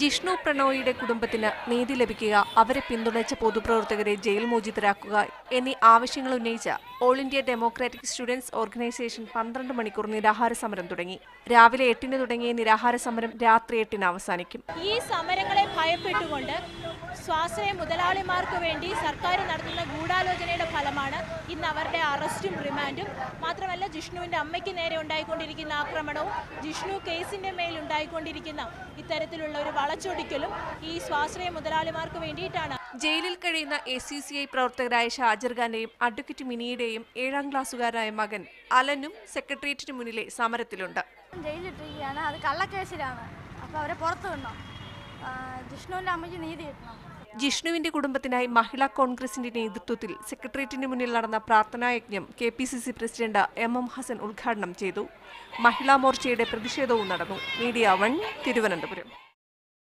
ജിഷ്ണു പ്രണോയിയുടെ കുടുംബത്തിന് നീതി ലഭിക്കുക, അവരെ പിന്തുണച്ച പൊതുപ്രവർത്തകരെ ജയിൽ മോചിതരാക്കുക എന്നീ ആവശ്യങ്ങൾ ഉന്നയിച്ച all India democratic students organisation 12 മണിക്കൂർ നിരാഹാര സമരം തുടങ്ങി. രാവിലെ 8-ന് തുടങ്ങിയ നിരാഹാര സമരം രാത്രി 8-ന് അവസാനിക്കും. ഈ സമരങ്ങളെ ഭയപ്പെട്ടുകൊണ്ട് സ്വാശ്രയ മുതലാളിമാർക്ക് വേണ്ടി സർക്കാർ നടത്തുന്ന ഗൂഢാലോചനയുടെ ഫലമാണ് ഇന്ന് അവരുടെ അറസ്റ്റും റിമാൻഡും. മാത്രമല്ല, ജിഷ്ണുവിന്റെ അമ്മയ്ക്ക് നേരെ ഉണ്ടായിക്കൊണ്ടിരിക്കുന്ന ആക്രമണവും ജിഷ്ണു കേസിന്റെ മേൽ ഉണ്ടായിക്കൊണ്ടിരിക്കുന്ന ഇത്തരത്തിലുള്ള ഒരു വളച്ചൊടിക്കലും ഈ സ്വാശ്രയ മുതലാളിമാർക്ക് വേണ്ടിയിട്ടാണ്. ജയിലിൽ കഴിയുന്ന ACCI പ്രവർത്തകരായ ഷാജർ ഖാന്റെയും അഡ്വക്കേറ്റ് മിനിയുടെയും 7ാം ക്ലാസ്സുകാരനായ മകൻ അലനും സെക്രട്ടേറിയറ്റിന് മുന്നിലെ സമരത്തിലുണ്ട്. ജയിലിട്ടിരിക്കുകയാണ്, അത് കള്ളക്കേസിലാണ്. അപ്പോൾ അവരെ പുറത്തു വിടണം, ജിഷ്ണുവിന്റെ അമ്മയ്ക്ക് നീതി കിട്ടണം. ജിഷ്ണുവിന്റെ കുടുംബത്തിനായി മഹിളാ കോൺഗ്രസിന്റെ നേതൃത്വത്തിൽ സെക്രട്ടേറിയറ്റിന് മുന്നിൽ നടന്ന പ്രാർത്ഥനായജ്ഞം KPCC പ്രസിഡന്റ് MM ഹസൻ ഉദ്ഘാടനം ചെയ്തു. മഹിളാ മോർച്ചയുടെ പ്രതിഷേധവും നടന്നു. മീഡിയ 1 തിരുവനന്തപുരം.